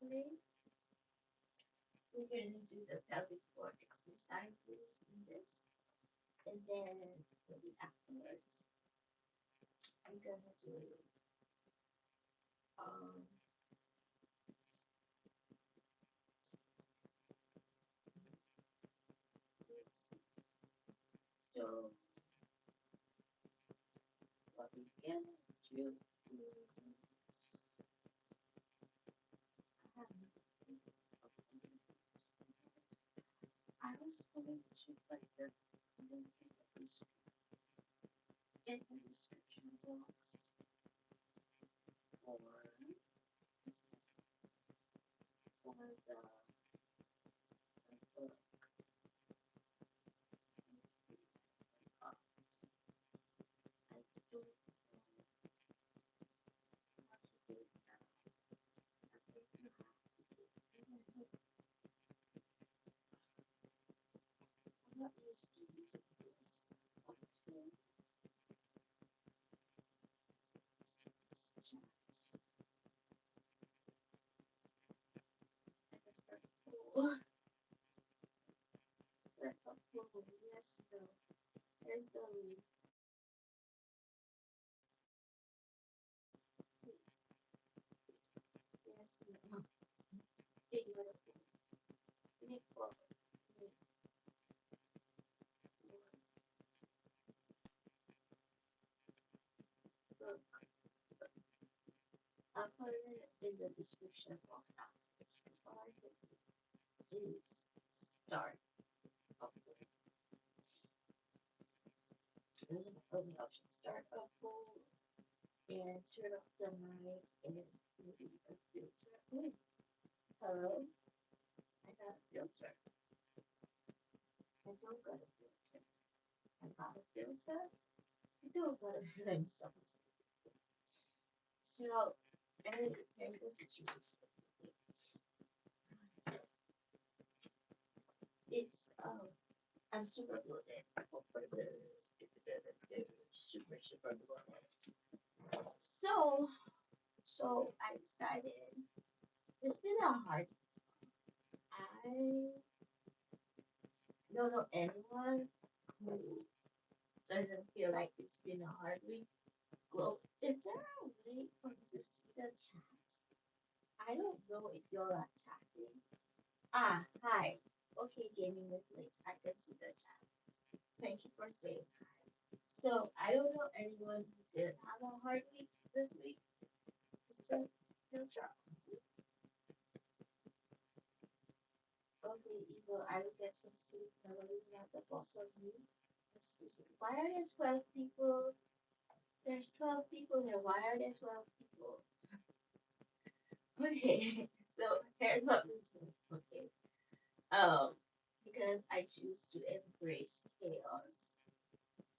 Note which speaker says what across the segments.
Speaker 1: today. We're going to do the pelvic floor exercises in this. And then maybe afterwards, I'm going to do um, this. So what we're going to do I was going to put the link in the description box for the book. I don't know how to do it now. I think you have to do it. I'm not used to using this option. Chats. I can start pool. Start a pool. Yes, no. There's the link. Please. Yes, no. Ignore the pool. Click forward. Click forward. Book. I'll put it in the description box afterwards. All I did is start a pool. And then the option start a pool and turn off the mic and maybe a filter. Wait, hello? I got a filter. I don't got a filter. I got a filter. I don't got a filter. So, and here's the situation. It's I'm super bloated. Super bloated. So I decided it's been a hard. I don't know anyone who doesn't feel like it's been a hard week. Well, is there a way for me to see the chat? I don't know if you're chatting. Ah, hi. Okay, gaming with late. I can see the chat. Thank you for saying hi. So I don't know anyone who did have a hard week this week. Still, still try. Okay, Eva, I will get some sleep. Nobody not the boss of me. Excuse me. Why are there 12 people? There's 12 people here. Why are there 12 people? Okay, so here's what we do. Okay. Because I choose to embrace chaos.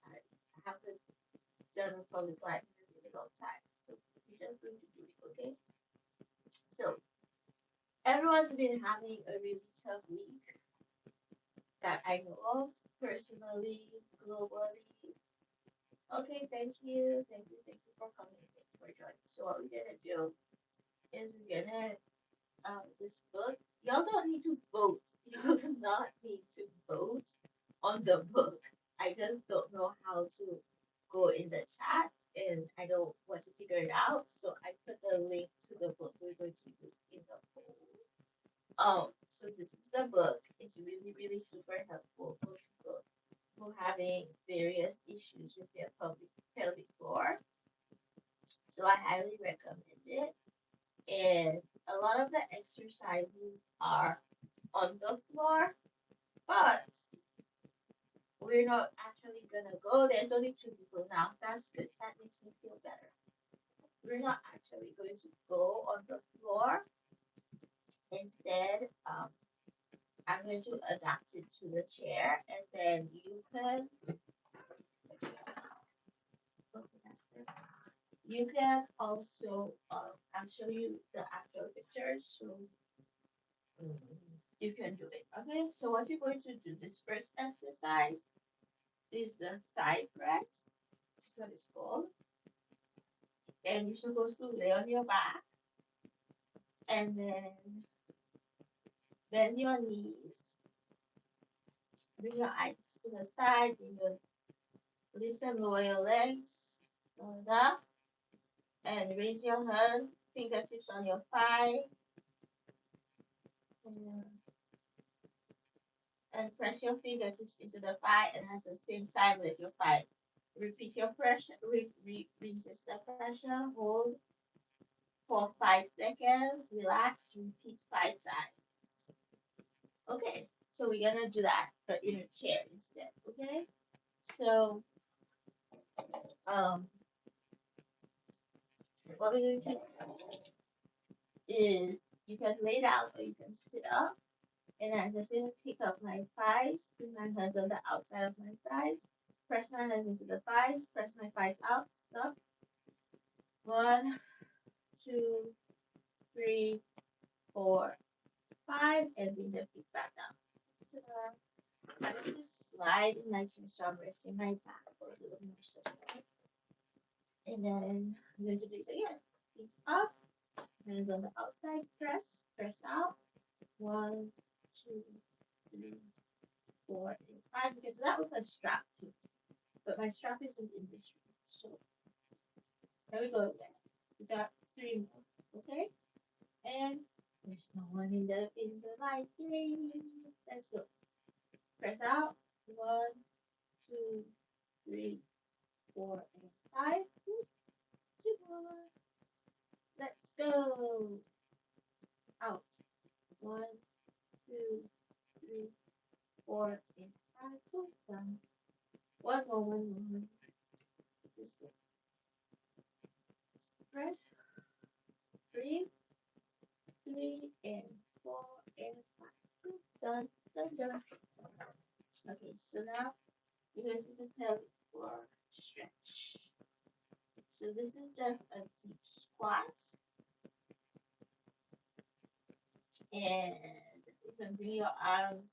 Speaker 1: I haven't done a public life in a really long time. So we're just going to do it, okay? So everyone's been having a really tough week that I know of, personally, globally. Okay, thank you for coming, thank you for joining. So what we're gonna do is we're gonna this book. Y'all don't need to vote. Y'all do not need to vote on the book. I just don't know how to go in the chat and I don't want to figure it out. So I put the link to the book we're going to use in the poll. So this is the book. It's really, really super helpful for people who are having various issues with their pelvic floor. So I highly recommend it. And a lot of the exercises are on the floor, but we're not actually gonna go. There's only two people now. That's good. That makes me feel better. We're not actually going to go on the floor. Instead, I'm going to adapt it to the chair, and then you can also I'll show you the actual pictures so you can do it. Okay, so what you're going to do, this first exercise is the thigh press. That's what it's called. And you're supposed to lay on your back And then bend your knees, bring your eyes to the side, lift and lower your legs, hold up, and raise your hands, fingertips on your thigh, and, press your fingertips into the thigh, and at the same time let your thigh repeat your pressure, resist the pressure, hold for 5 seconds, relax, repeat 5 times. Okay, so we're gonna do that, but in a chair instead. Okay, so um, what we're going to do is you can lay down or you can sit up, and I'm just gonna pick up my thighs, put my hands on the outside of my thighs, press my hands into the thighs, press my thighs out, stop. 1, 2, 3, 4, 5, and bring the feet back down. I'm going to slide in my chin, so I'm resting my back for a little more support. And then I'm going to do it again. Feet up, hands on the outside, press out. 1, 2, 3, 4, and 5. You can do that with a strap too, but my strap isn't in this room. So there we go again. We got 3 more, okay? And there's no one in the light. Yay! Let's go. Press out. 1, 2, 3, 4, and 5. 2 more. Let's go. Out. 1, 2, 3, 4, and 5. Go down. One more. This way. Press. 3, 3, and 4, and 5. Done. Done. Okay, so now we're going to do pelvic floor stretch. So this is just a deep squat, and you can bring your arms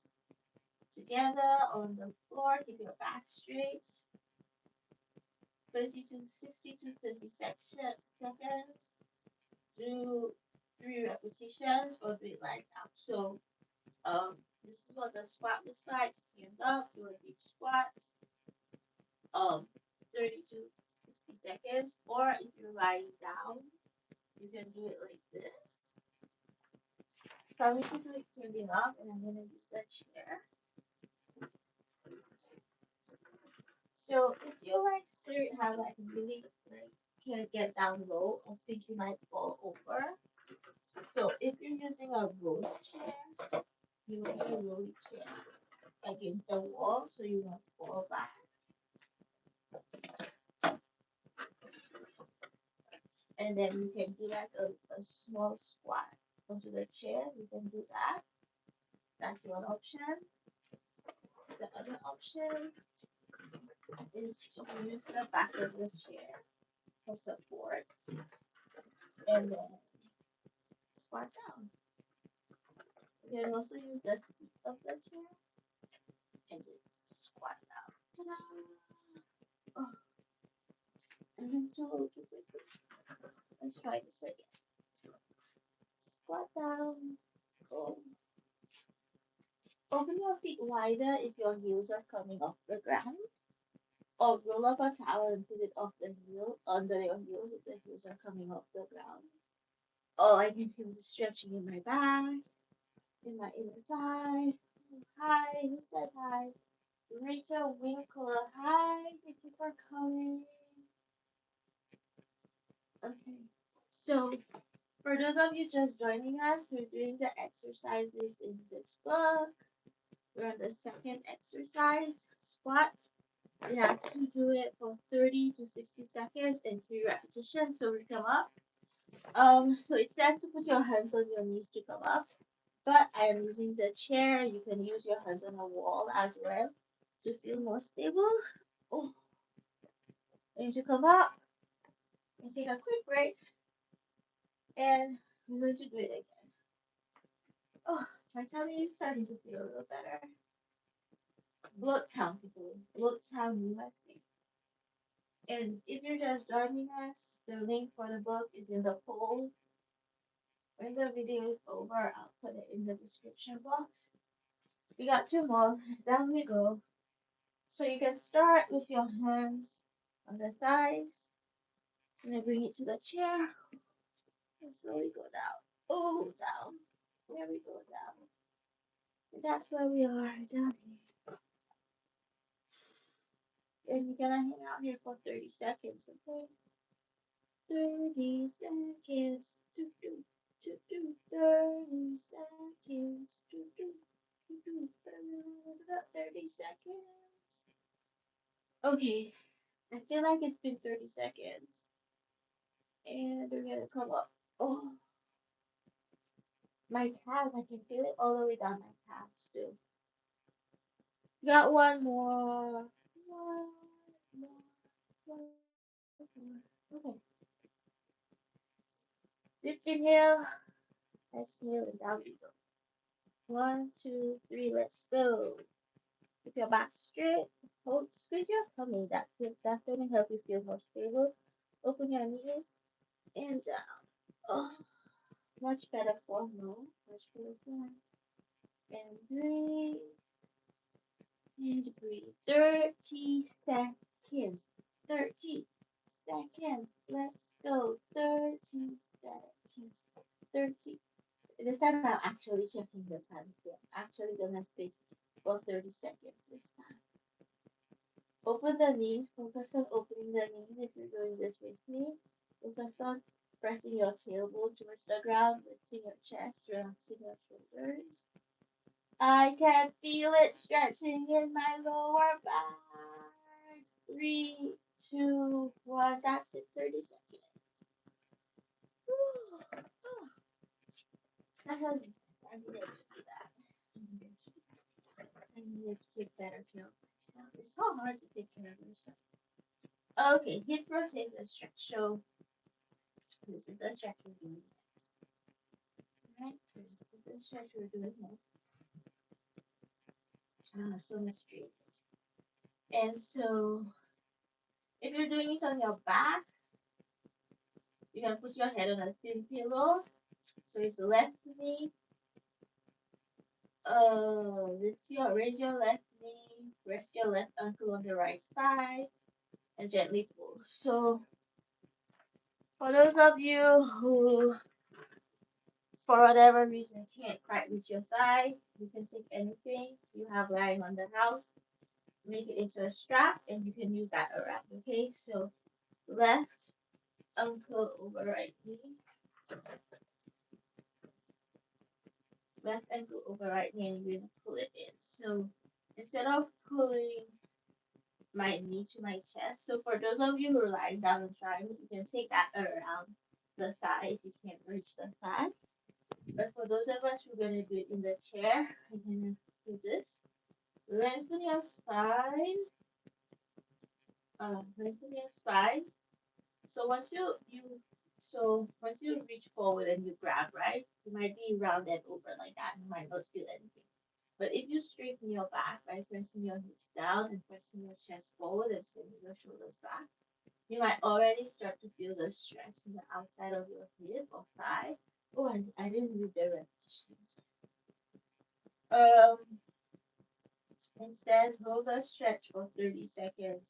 Speaker 1: together on the floor, keep your back straight. 30 to 60 to 30 seconds. Do 3 repetitions or do it like that. So this is what the squat looks like. Stand up, do a deep squat. 30 to 60 seconds. Or if you're lying down, you can do it like this. So I'm going to do it standing up, and I'm going to use the chair. So if you have really can't get down low or think you might fall over, so if you're using a rolling chair, you want a rolling chair against the wall so you won't fall back. And then you can do a small squat onto the chair. You can do that. That's one option. The other option is to use the back of the chair for support and then squat down. You can also use the seat of the chair and just squat down. Ta-da! Oh, and too quickly. Let's try this again. Squat down. Go. Open your feet wider if your heels are coming off the ground. Or roll up a towel and put it off the heel under your heels if the heels are coming off the ground. Oh, I can feel the stretching in my back, in my inner thigh. Hi, who said hi? Rachel Winkler, hi, thank you for coming. Okay, so for those of you just joining us, we're doing the exercises in this book. We're on the second exercise, squat. We have to do it for 30 to 60 seconds and 3 repetitions. So we come up. So it says to put your hands on your knees to come up, but I am using the chair. You can use your hands on a wall as well to feel more stable. Oh, and to come up and take a quick break, and I'm going to do it again. Oh, my tummy is starting to feel a little better. Bloodtown people, Bloodtown USA. And if you're just joining us, the link for the book is in the poll When the video is over, I'll put it in the description box. We got two more. Down we go. So you can start with your hands on the thighs. And then bring it to the chair. And slowly go down. Oh, down. There we go, down. And that's where we are, down here. And you're gonna hang out here for 30 seconds, okay? 30 seconds. Do, do, do, do. 30 seconds. Do, do, do, do. 30 seconds. Okay, I feel like it's been 30 seconds. And we're gonna come up. Oh, my calves, I can feel it all the way down my calves too. Got one more. One more. One more. Okay. Deep inhale. Exhale and down we go. One, two, three, let's go. Keep your back straight. Hold, squeeze your tummy. That's gonna help you feel more stable. Open your knees and down. Oh, much better form now. Much better form. And breathe. And breathe. 30 seconds. 30 seconds. Let's go. 30 seconds. 30. This time I'm actually checking the time. Yeah, I'm actually gonna stay for 30 seconds this time. Open the knees. Focus on opening the knees if you're doing this with me. Focus on pressing your tailbone towards the ground, lifting your chest, relaxing your shoulders. I can feel it stretching in my lower back. Three, two, one. That's it. 30 seconds. Whew. Oh, that was intense. I needed to do that. I needed to take better care of myself. It's so hard to take care of yourself. Okay, hip rotation stretch. So this is the stretch we're doing next. Right? This is the stretch we're doing next. So much drainage. And so if you're doing it on your back, you can put your head on a thin pillow. So it's left knee. Raise your left knee. Rest your left ankle on the right thigh, and gently pull. So for those of you who, for whatever reason, can't quite reach your thigh, you can take anything you have lying on the house, make it into a strap, and you can use that around. Okay, so left ankle over right knee, left ankle over right knee, and you're gonna pull it in. So instead of pulling my knee to my chest, so for those of you who are lying down and trying, you can take that around the thigh if you can't reach the thigh. But for those of us who are gonna do it in the chair, we're gonna do this. Lengthen your spine. Lengthen your spine. So once you reach forward and you grab, right, you might be rounded over like that. You might not feel anything. But if you straighten your back by pressing your hips down and pressing your chest forward and sending your shoulders back, you might already start to feel the stretch in the outside of your hip or thigh. Oh, I didn't read the repetitions. Instead, hold the stretch for 30 seconds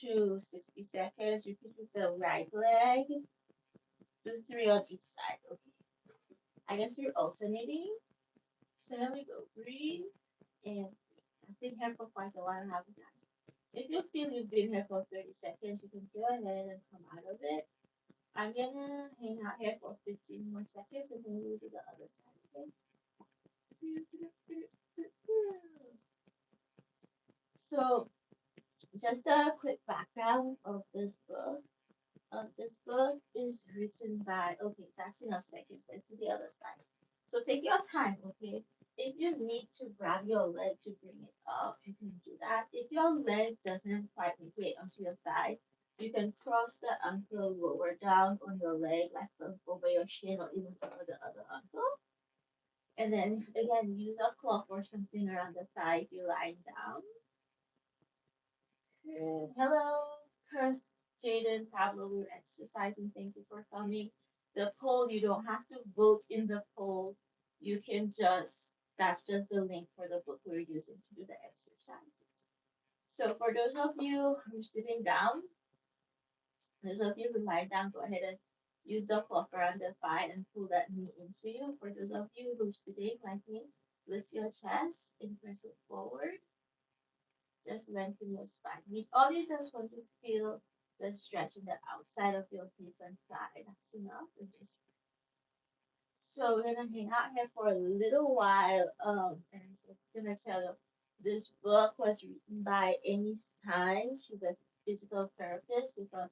Speaker 1: to 60 seconds. Repeat with the right leg. Do three on each side. Okay. I guess we're alternating. So here we go. Breathe and I've been here for quite a while, haven't I? If you feel you've been here for 30 seconds, you can go ahead and come out of it. I'm gonna hang out here for 15 more seconds and then we'll do the other side, okay? So just a quick background of this book. This book is written by, okay, that's enough seconds. Let's do the other side. So take your time, okay? If you need to grab your leg to bring it up, you can do that. If your leg doesn't quite make it onto your thigh, you can cross the ankle lower down on your leg, like over your shin or even over the other ankle. And then again, use a cloth or something around the thigh if you're lying down. Good. Hello, Chris, Jaden, Pablo, we're exercising. Thank you for coming. The poll, you don't have to vote in the poll. You can just, that's just the link for the book we're using to do the exercises. So for those of you who are sitting down, those of you who lie down, go ahead and use the cloth around the thigh and pull that knee into you. For those of you who are sitting like me, lift your chest and press it forward. Just lengthen your spine. All you just want to feel the stretch in the outside of your hip and thigh. That's enough. And just so we're gonna hang out here for a little while. And I'm just gonna tell you, this book was written by Amy Stein. She's a physical therapist with a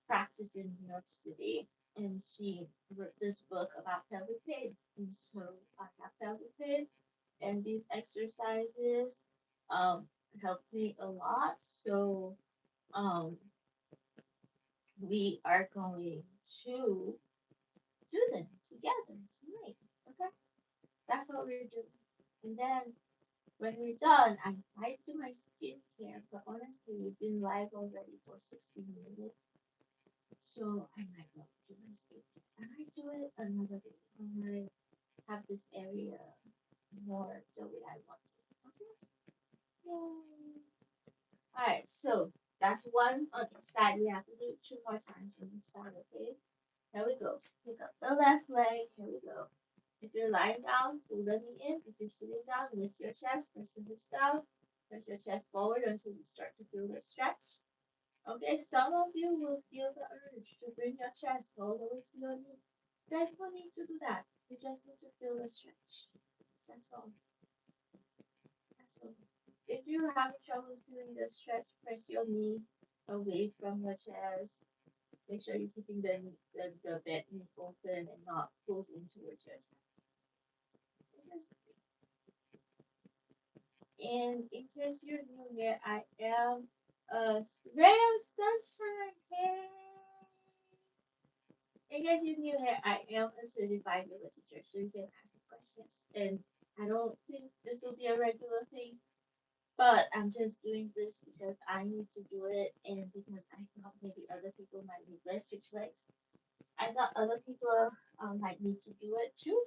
Speaker 1: practice in New York City, and she wrote this book about pelvic pain. And so I have pelvic pain, and these exercises um helped me a lot. So um we are going to do them together tonight. Okay, that's what we're doing. And then when we're done, I might do my skincare, but honestly, we've been live already for 60 minutes, so I might not do my skincare. I might do it another day. I might have this area more the way I want it. Okay? Yay. Alright, so that's one on each side. We have to do it two more times on each side, okay? Here we go. Pick up the left leg. Here we go. If you're lying down, pull the knee in. If you're sitting down, lift your chest, press your hips down, press your chest forward until you start to feel the stretch. Okay, some of you will feel the urge to bring your chest all the way to your knee. There's no need to do that. You just need to feel the stretch. That's all. That's all. If you're having trouble feeling the stretch, press your knee away from your chest. Make sure you're keeping the bed knee open and not close in towards your chest. And in case you're new here, I am a ray of sunshine. Hey! In case you're new here, I am a certified yoga teacher, so you can ask me questions. And I don't think this will be a regular thing, but I'm just doing this because I need to do it and because I thought maybe other people might need less switch legs. I thought other people might need to do it too.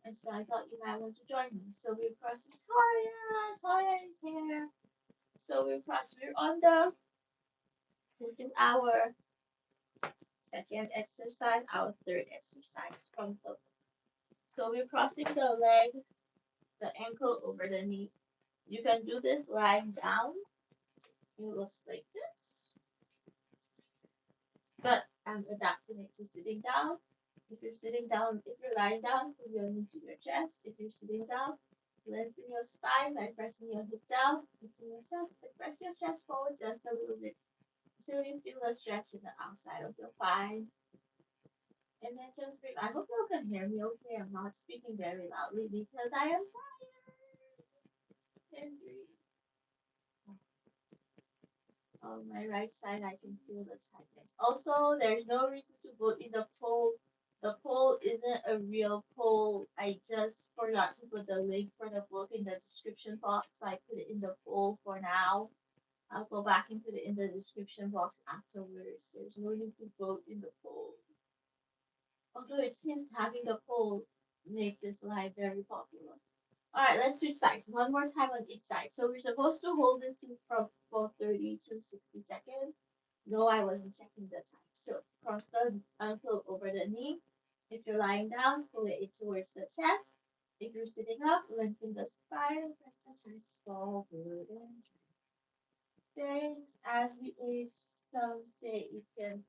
Speaker 1: And so I thought you might want to join me. So we're crossing Toya. Toya is here. So we're on this is our second exercise, our third exercise from the. So we're crossing the leg, the ankle over the knee. You can do this lying down. It looks like this. But I'm adapting it to sitting down. If you're lying down, put your knee to your chest. If you're sitting down, lengthen your spine by pressing your hip down, lifting your chest, and press your chest forward just a little bit until you feel a stretch in the outside of your spine. And then just breathe. I hope you can hear me okay. I'm not speaking very loudly because I am tired. And breathe. On my right side, I can feel the tightness. Also, there's no reason to vote in the poll. The poll isn't a real poll. I just forgot to put the link for the book in the description box, so I put it in the poll for now. I'll go back and put it in the description box afterwards. There's no need to vote in the poll. Although it seems having the poll make this live very popular. Alright, let's switch sides. One more time on each side. So we're supposed to hold this thing from 30 to 60 seconds. No, I wasn't checking the time. So cross the ankle over the knee. If you're lying down, pull it towards the chest. If you're sitting up, lengthen the spine, press the chest forward and thanks. As we age, some say it can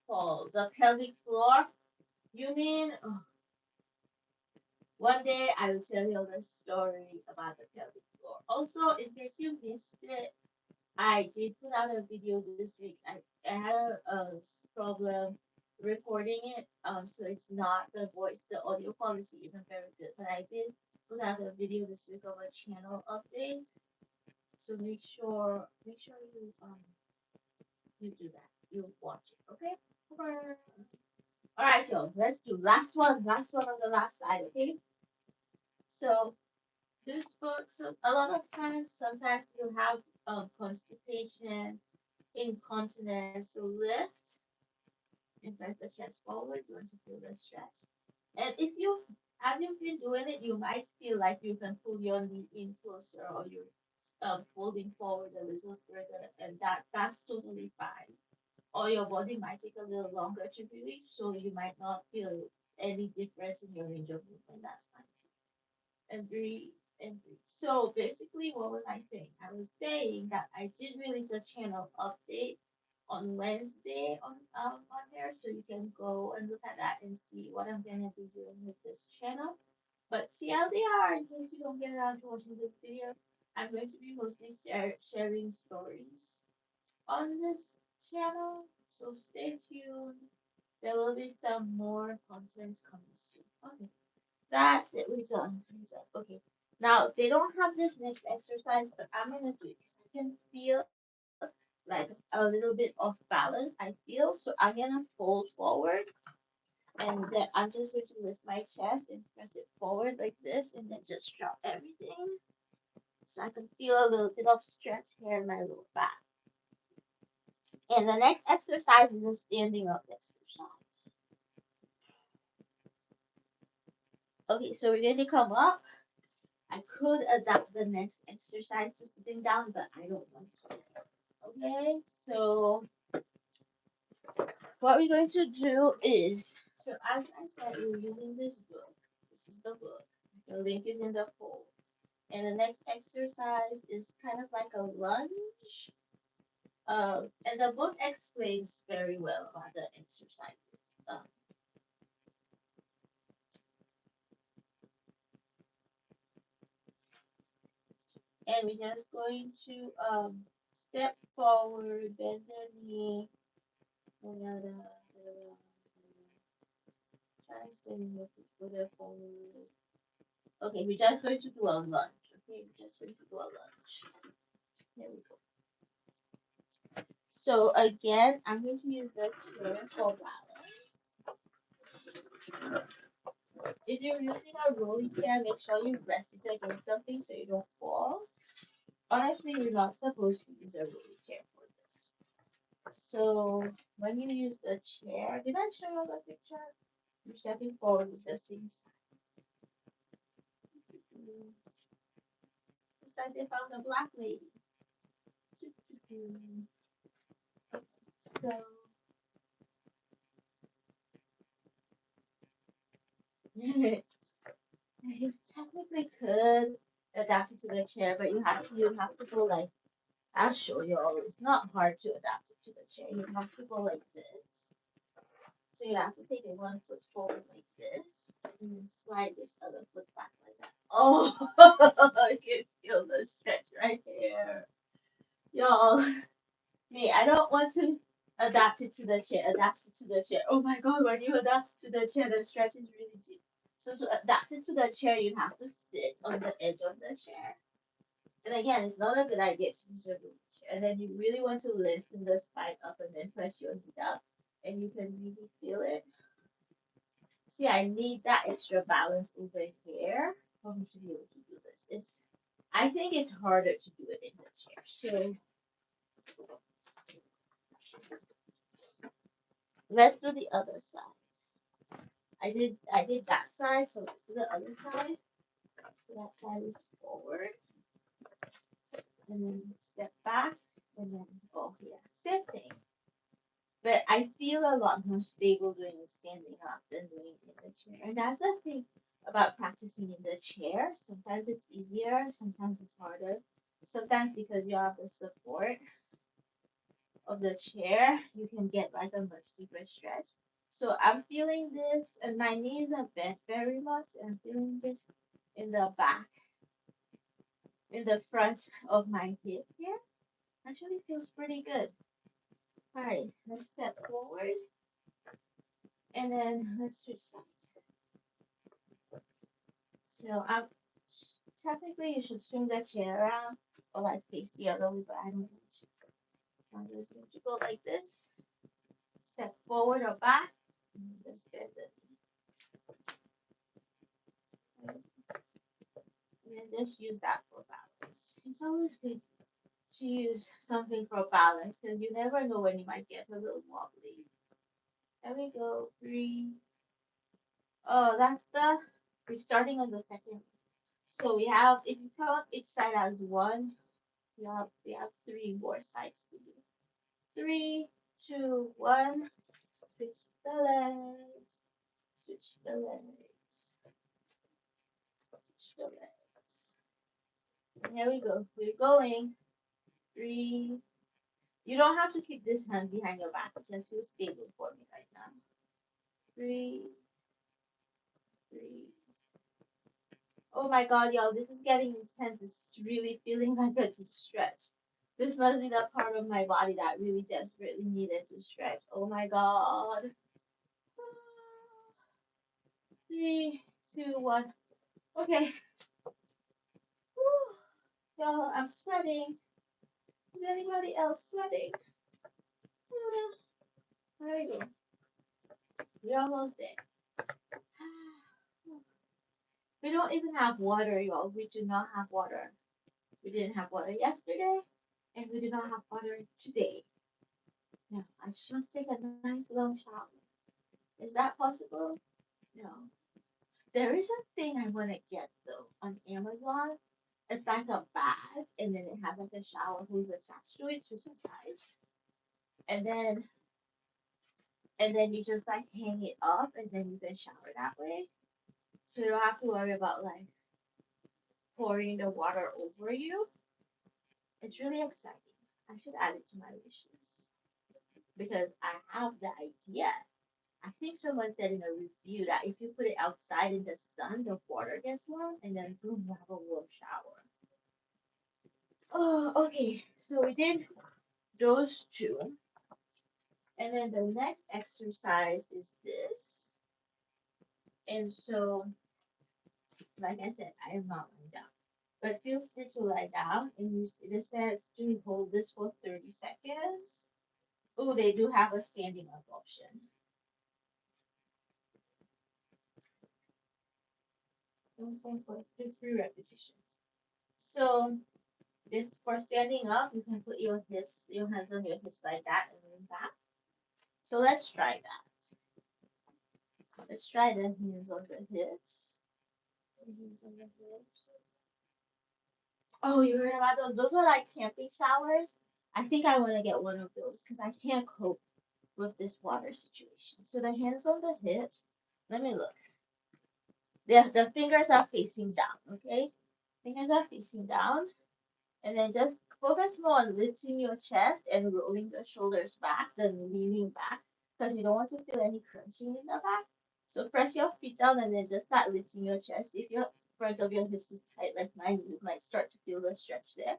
Speaker 1: fall. The pelvic floor. You mean one day I will tell you the story about the pelvic floor. Also, in case you missed it, I did put out a video this week. I had a problem recording it, so it's not the voice, the audio quality isn't very good. But I did put out a video this week of a channel update. So make sure you do that. You watch it, okay? All right, y'all. Let's do last one on the last side, okay? So this book, so a lot of times, sometimes you have constipation, incontinence. So lift, and press the chest forward. You want to feel the stretch. And if you, as you've been doing it, you might feel like you can pull your knee in closer or you're folding forward a little further, and that's totally fine. Or your body might take a little longer to release, so you might not feel any difference in your range of movement. That's fine. And breathe and breathe. So basically, what was I saying? I was saying that I did release a channel update on Wednesday on here, so you can go and look at that and see what I'm gonna be doing with this channel. But TLDR, in case you don't get around to watching this video, I'm going to be mostly sharing stories on this channel. So stay tuned. There will be some more content coming soon. Okay. That's it. We're done. We're done. Okay. Now they don't have this next exercise, but I'm gonna do it because I can feel like a little bit off balance. I feel so. I'm gonna fold forward, and then I'm just going to lift my chest and press it forward like this, and then just drop everything, so I can feel a little bit of stretch here in my lower back. And the next exercise is a standing up exercise. Okay, so we're going to come up. I could adapt the next exercise to sitting down, but I don't want to. Okay, so what we're going to do is, so as I said, we're using this book. This is the book. The link is in the poll. And the next exercise is kind of like a lunge. And the book explains very well about the exercises. And we're just going to step forward, bend the knee, try standing with the foot forward. Okay, we're just going to do a lunge. Okay, we're just going to do a lunge. Here we go. So again, I'm going to use the chair for balance. If you're using a rolling chair, make sure you rest it against something so you don't fall. Honestly, you're not supposed to use a rolling chair for this. So when you use the chair, did I show you the picture? You're stepping forward with the same side. It's like they found a black lady. So you technically could adapt it to the chair, but you have to go like, I'll show you all. It's not hard to adapt it to the chair. You have to go like this. So you have to take it one foot forward like this, and then slide this other foot back like that. Oh, I can feel the stretch right here. Y'all, me, I don't want to adapt it to the chair, adapt it to the chair. Oh my God, when you adapt it to the chair, the stretch is really deep. So to adapt it to the chair, you have to sit on the edge of the chair. And again, it's not a good idea to use your chair. And then you really want to lengthen the spine up and then press your knee down. And you can really feel it. See, I need that extra balance over here for me to be able to do this. I think it's harder to do it in the chair. So let's do the other side. I did that side, so let's do the other side. So that side is forward, and then step back, and then oh yeah, same thing. But I feel a lot more stable doing it standing up than doing it in the chair. And that's the thing about practicing in the chair. Sometimes it's easier, sometimes it's harder. Sometimes because you have the support of the chair, you can get like a much deeper stretch. So I'm feeling this, and my knees are bent very much. I'm feeling this in the back, in the front of my hip here. Actually feels pretty good. All right, let's step forward, and then let's switch sides. So I'm technically you should swing that chair around or like face the other way, but I don't want to. I'm just going to go like this, step forward or back, and just bend it. And then just use that for balance. It's always good to use something for balance because you never know when you might get a little wobbly. There we go. 3. We're starting on the second. So we have, if you count each side as 1, we have 3 more sides to do. 3, 2, 1. Switch the legs. Switch the legs. Switch the legs. Here we go. We're going. 3. You don't have to keep this hand behind your back. It just feels stable for me right now. 3, 3. Oh my god, y'all, this is getting intense. It's really feeling like a deep stretch. This must be the part of my body that really desperately needed to stretch. Oh my god. 3, 2, 1. Okay. Whew. Y'all, I'm sweating. Is anybody else sweating? There we go. We're almost there. We don't even have water, y'all. We do not have water. We didn't have water yesterday, and we do not have water today. No, I just want to take a nice long shower. Is that possible? No. There is a thing I want to get though on Amazon. It's like a bag, and then it has like a shower hose attached to it, switch sides, and then you just like hang it up, and then you can shower that way. So you don't have to worry about like pouring the water over you. It's really exciting. I should add it to my wishes because I have the idea. I think someone said in a review that if you put it outside in the sun, the water gets warm, and then boom, you have a warm shower. Oh, okay. So we did those two. And then the next exercise is this. And so, like I said, I am not lying down. But feel free to lie down. And you see this says to hold this for 30 seconds. Oh, they do have a standing up option. 1.43 repetitions. So this for standing up, you can put your hands on your hips like that and lean back. So let's try that. Let's try the hands on the hips. Hands on the hips. Oh, you heard about those? Those are like camping showers. I think I want to get one of those because I can't cope with this water situation. So the hands on the hips. Let me look. The fingers are facing down, okay? Fingers are facing down. And then just focus more on lifting your chest and rolling the shoulders back than leaning back because you don't want to feel any crunching in the back. So press your feet down and then just start lifting your chest. If your front of your hips is tight like mine, you might start to feel the stretch there.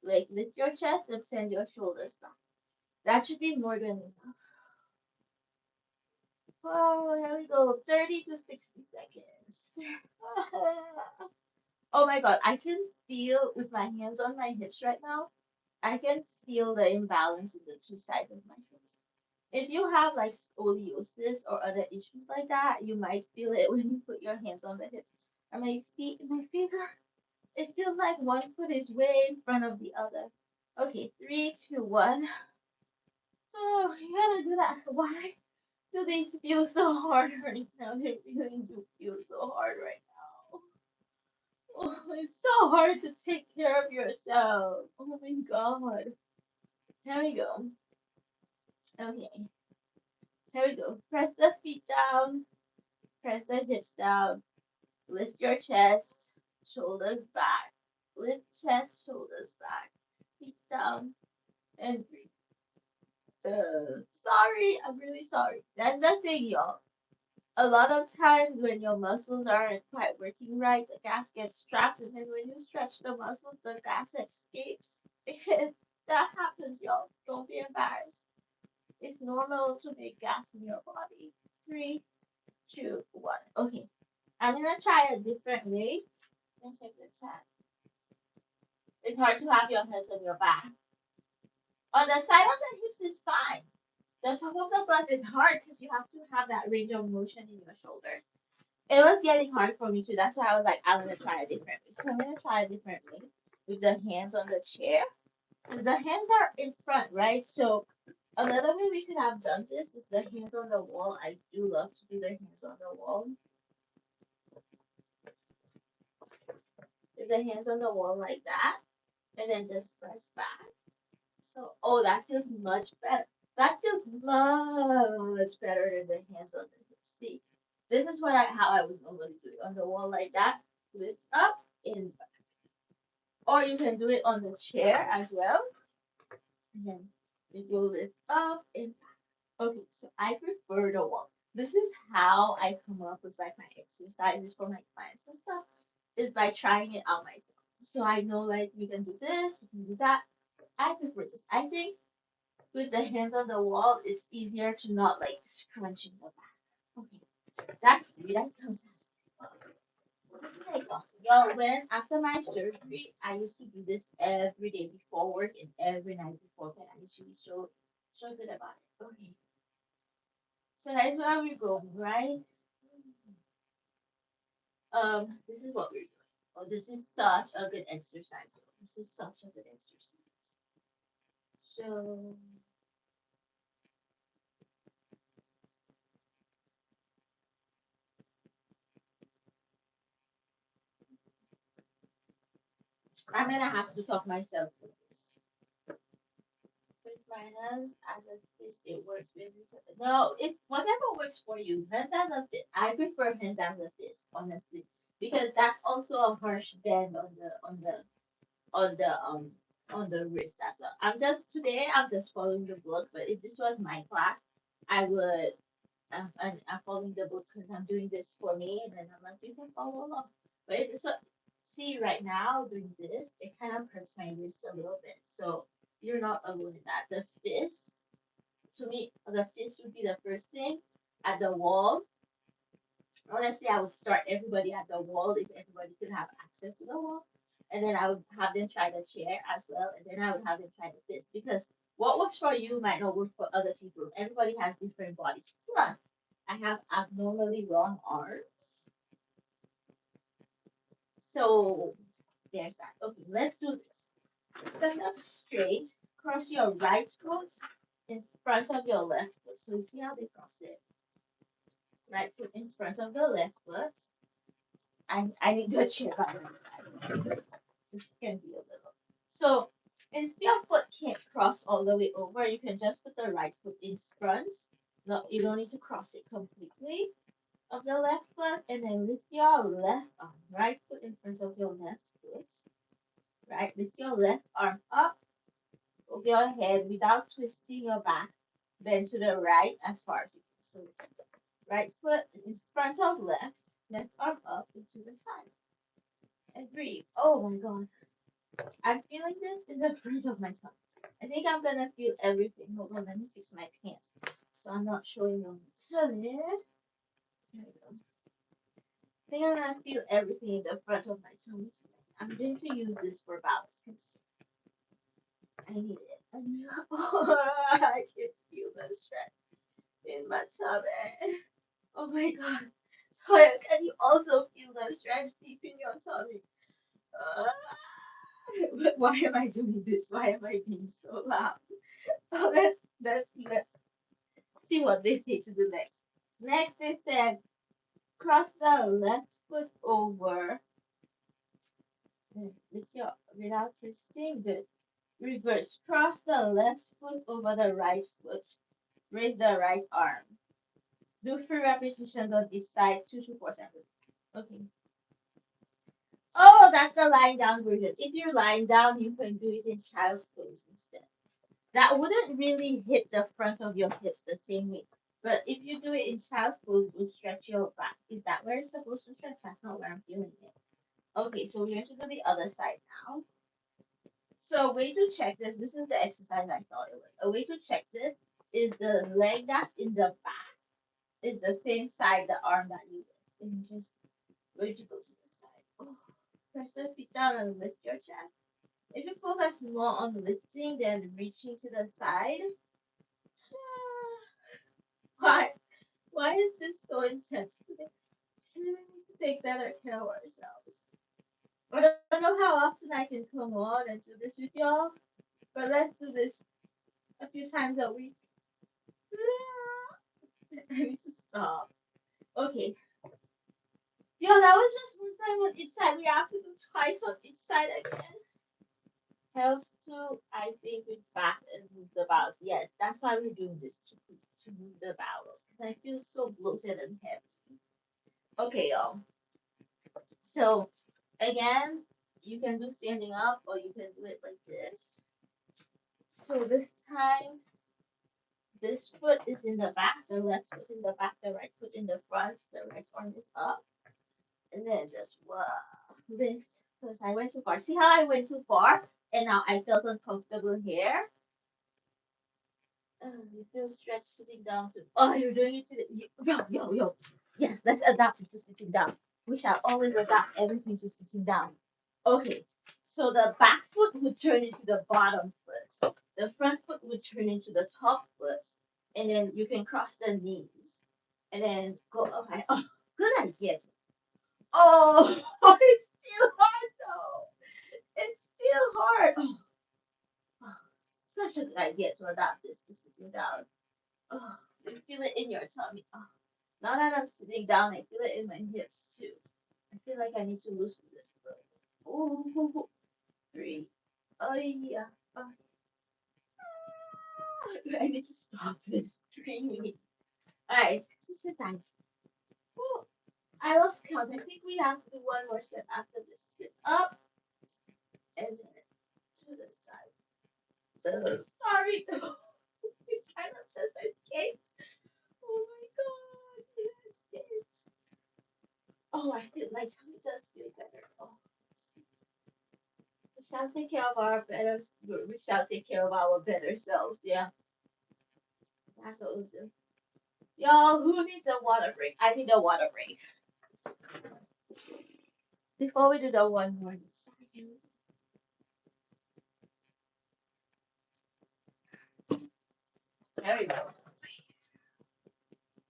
Speaker 1: Like lift your chest and send your shoulders back. That should be more than enough. Oh, here we go. 30 to 60 seconds. Oh my god, I can feel with my hands on my hips right now. I can feel the imbalance in the two sides of my hips. If you have like scoliosis or other issues like that, you might feel it when you put your hands on the hip. Or my finger, it feels like one foot is way in front of the other. Okay, 3, 2, 1. Oh, you gotta do that. Why do these feel so hard right now? They really do feel so hard right now. Oh, it's so hard to take care of yourself. Oh my god. Here we go. Okay. Here we go. Press the feet down. Press the hips down. Lift your chest. Shoulders back. Lift chest, shoulders back. Feet down. And breathe. Sorry. I'm really sorry. That's the thing, y'all. A lot of times when your muscles aren't quite working right, the gas gets trapped, and then when you stretch the muscles, the gas escapes. That happens, y'all. Don't be embarrassed. It's normal to make gas in your body. 3, 2, 1. Okay. I'm gonna try a different way. Let's check the chat. It's hard to have your hands on your back. On the side of the hips is fine. The top of the butt is hard because you have to have that range of motion in your shoulders. It was getting hard for me too. That's why I was like, I'm gonna try a different way. So I'm gonna try a different way with the hands on the chair. The hands are in front, right? So Another way we could have done this is the hands on the wall. I do love to do the hands on the wall. Put the hands on the wall like that, and then just press back. So, oh, that feels much better. That feels much better than the hands on the hips. See, this is how I would normally do it on the wall like that. Lift up and back. Or you can do it on the chair as well. And then you go lift up and back. Okay, so I prefer the wall. This is how I come up with like my exercises for my clients and stuff. Is by trying it out myself. So I know like we can do this, we can do that. I prefer this. I think with the hands on the wall, it's easier to not like scrunch in the back. Okay, that's three. That counts as this is exhausting. Y'all, when after my surgery, I used to do this every day before work and every night before bed. I used to be so good about it. Okay, so that's where we're going, right? This is what we're doing. Oh, this is such a good exercise. This is such a good exercise. So I'm gonna have to talk myself through this. With my hands as a fist, it works really good. No, if whatever works for you, hands as a fist. I prefer hands as a fist, honestly, because that's also a harsh bend on the on the wrist as well. I'm just following the book, but if this was my class, I would I'm following the book because I'm doing this for me, and then I'm like, you can follow along. But if it's what see right now doing this, it kind of hurts my wrist a little bit. So you're not alone in that. The fist, to me, the fist would be the first thing at the wall. Honestly, I would start everybody at the wall if everybody could have access to the wall. And then I would have them try the chair as well. And then I would have them try the fist because what works for you might not work for other people. Everybody has different bodies. Plus, I have abnormally long arms. So there's that. Okay, let's do this. Stand up straight. Cross your right foot in front of your left foot. So you see how they cross it? Right foot in front of the left foot. I need to check on my side. This can be a little. So if your foot can't cross all the way over, you can just put the right foot in front. No, you don't need to cross it completely of the left foot, and then lift your left arm, right foot in front of your left foot. Right, lift your left arm up over your head without twisting your back. Then to the right as far as you can. So right foot in front of left, left arm up into the side. And breathe. Oh my god. I'm feeling this in the front of my tongue. I think I'm gonna feel everything. Hold on, let me fix my pants. So I'm not showing on the tummy. There we go. I think I'm gonna feel everything in the front of my tummy tonight. I'm going to use this for balance because I need it. I can feel the stretch in my tummy. Oh my god. Toya, can you also feel the stretch deep in your tummy? But why am I doing this? Why am I being so loud? Oh, let's see what they say to do next. Next, they said cross the left foot over with your without twisting. Good. Reverse. Cross the left foot over the right foot. Raise the right arm. Do 3 repetitions on each side, 2 to 4 times. Okay. Oh, that's the lying down version. If you're lying down, you can do it in child's pose instead. That wouldn't really hit the front of your hips the same way. But if you do it in child's pose, it will stretch your back. Is that where it's supposed to stretch? That's not where I'm feeling it. Okay, so we're going to do the other side now. So a way to check this, this is the exercise I thought it was. A way to check this is the leg that's in the back is the same side, the arm that you lift. And you just going to go to the side. Oh, press the feet down and lift your chest. If you focus more on lifting than reaching to the side, why? Why is this so intense today? We really need to take better care of ourselves. I don't know how often I can come on and do this with y'all, but let's do this a few times a week. I need to stop. Okay. Yo, that was just one time on each side. We have to do twice on each side again. Helps to, I think, with back and move the bowels. Yes, that's why we're doing this to move the bowels because I feel so bloated and heavy. Okay, y'all. So again, you can do standing up or you can do it like this. So this time, this foot is in the back, the left foot in the back, the right foot in the front, the right arm is up, and then just lift. Because I went too far. See how I went too far, and now I felt uncomfortable here. You feel stretched sitting down too. Oh, you're doing it sitting. Yo, yo, yo. Yes, let's adapt it to sitting down. We shall always adapt everything to sitting down. Okay, so the back foot would turn into the bottom foot. The front foot would turn into the top foot. And then you can cross the knees. And then go, okay. Oh, good idea. Oh, it's still hard though. It's still hard. Oh, such a good idea to adapt this to sitting down. Oh, you feel it in your tummy. Oh, now that I'm sitting down, I feel it in my hips too. I feel like I need to loosen this a little. Oh, three. Oh yeah. Oh, I need to stop this screaming. Alright, switch the sides. Oh, I lost count. I think we have to do one more set after this. Sit up and then to the side. Sorry. You kind of just escaped. Oh my god, you escaped. Oh, I feel my tummy does feel better. Oh, we shall take care of our better. We shall take care of our better selves. Yeah, that's what we'll do. Y'all, who needs a water break? I need a water break. Before we do the one more, sorry. There we go.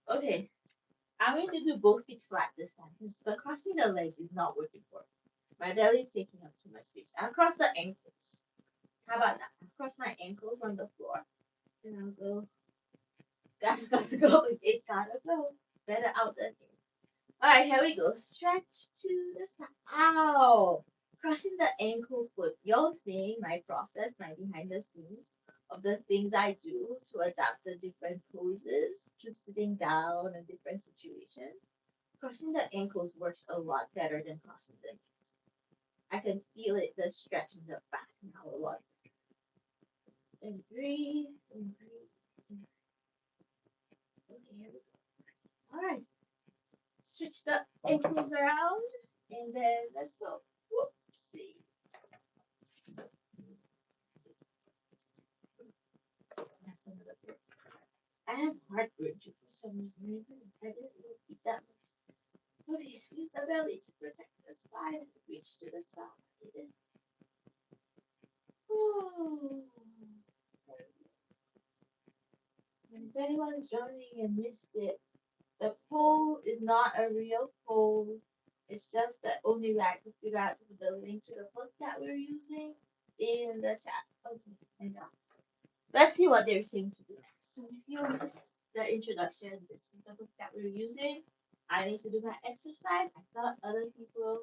Speaker 1: Okay, I'm going to do both feet flat this time because the crossing the legs is not working for me. My belly is taking up too much space. I'll cross the ankles. How about that? I'll cross my ankles on the floor and I'll go. That's got to go. It gotta go. Better out than in. All right, here we go. Stretch to the side. Ow! Crossing the ankle foot. You're seeing my process, my behind the scenes of the things I do to adapt the different poses, to sitting down in different situations. Crossing the ankles works a lot better than crossing the knees. I can feel it, the stretch in the back now a lot. And breathe, and breathe. And okay, here we go. All right. Switch the ankles around, and then let's go. Whoopsie. That's another bit. I have heartburn too for some reason. I didn't really eat that much. Okay, squeeze the belly to protect the spine and reach to the side. Oh. And if anyone is joining and missed it, the poll is not a real poll. It's just the only way I could figure out to put the link to the book that we're using in the chat. Okay, I know. Let's see what they're saying to do next. So if you missed the introduction, this is the book that we're using. I need to do my exercise. I thought other people.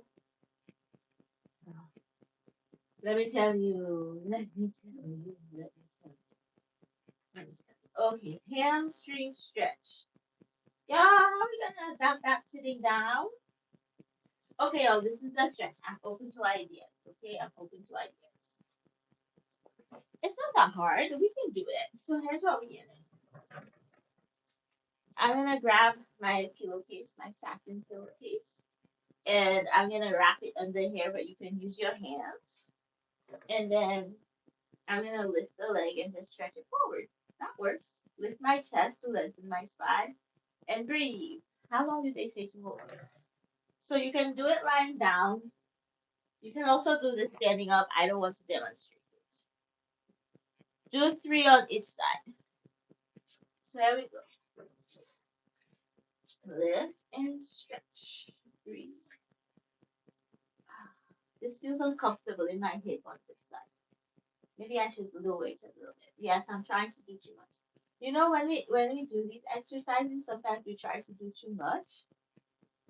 Speaker 1: Let me tell you. Let me tell you. Let me tell you. Let me tell you. Okay, hamstring stretch. Yeah, how are we gonna adapt that sitting down? Okay, oh, this is the stretch. I'm open to ideas. Okay, I'm open to ideas. It's not that hard. We can do it. So here's what we're gonna. I'm gonna grab my pillowcase, my satin pillowcase, and I'm gonna wrap it under here, but you can use your hands. And then I'm gonna lift the leg and just stretch it forward. That works. Lift my chest to lengthen my spine and breathe. How long did they say to hold this? So you can do it lying down. You can also do this standing up. I don't want to demonstrate it. Do three on each side. So here we go. Lift and stretch. Breathe. This feels uncomfortable in my hip on this side. Maybe I should lower it a little bit. Yes, I'm trying to do too much. You know, when we do these exercises, sometimes we try to do too much,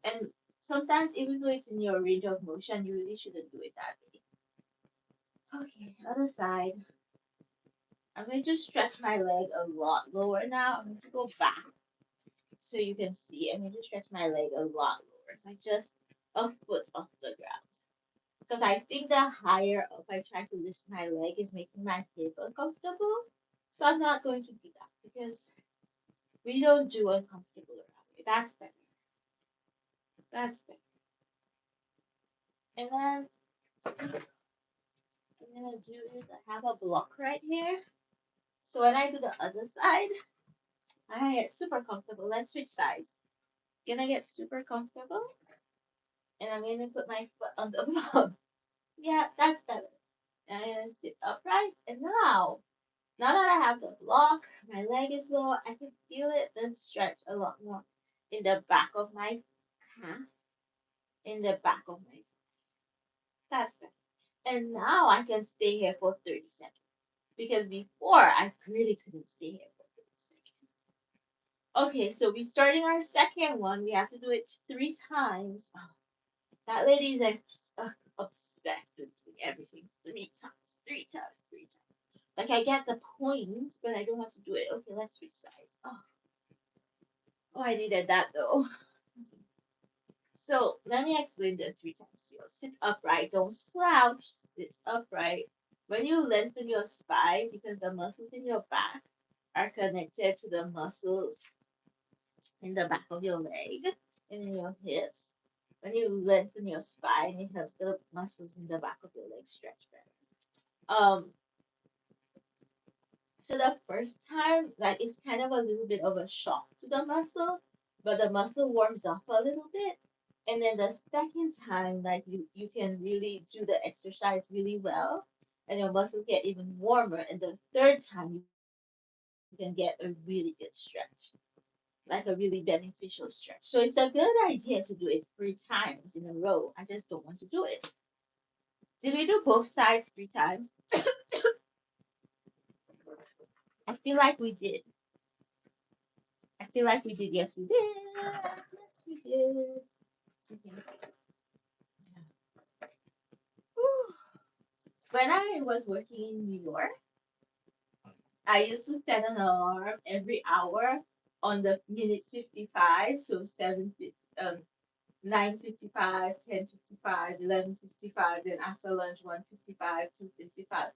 Speaker 1: and sometimes even though it's in your range of motion, you really shouldn't do it that way. Okay, other side. I'm going to stretch my leg a lot lower now. I'm going to go back so you can see. I'm going to stretch my leg a lot lower, like just a foot off the ground. Because I think the higher up I try to lift my leg is making my hip uncomfortable. So I'm not going to do that because we don't do uncomfortable around here. That's better. That's better. And then I'm gonna do is I have a block right here. So when I do the other side, I get super comfortable. Let's switch sides. Gonna get super comfortable, and I'm gonna put my foot on the block. Yeah, that's better. And I'm gonna sit upright, and now that I have the block, my leg is low, I can feel it then stretch a lot more in the back of my calf, in the back of my. That's better. And now I can stay here for 30 seconds. Because before I really couldn't stay here for 30 seconds. Okay, so we're starting our second one. We have to do it 3 times. Oh, that lady is like obsessed with doing everything 3 times, 3 times, 3 times. Like I get the point, but I don't want to do it. Okay, let's switch sides. Oh, I needed that though. So let me explain the 3 times here. Sit upright, don't slouch, sit upright. When you lengthen your spine, because the muscles in your back are connected to the muscles in the back of your leg and in your hips. When you lengthen your spine, it helps the muscles in the back of your leg stretch better. So the first time, like it's kind of a little bit of a shock to the muscle, but the muscle warms up a little bit. And then the second time, like you can really do the exercise really well, and your muscles get even warmer. And the third time, you can get a really good stretch, like a really beneficial stretch. So it's a good idea to do it 3 times in a row. I just don't want to do it. Did we do both sides 3 times? I feel like we did. I feel like we did. Yes, we did. Yes, we did. Okay. Whew. When I was working in New York, I used to set an alarm every hour on the minute 55, so 9:55, 10:55, 11:55, then after lunch 1:55, 2:55.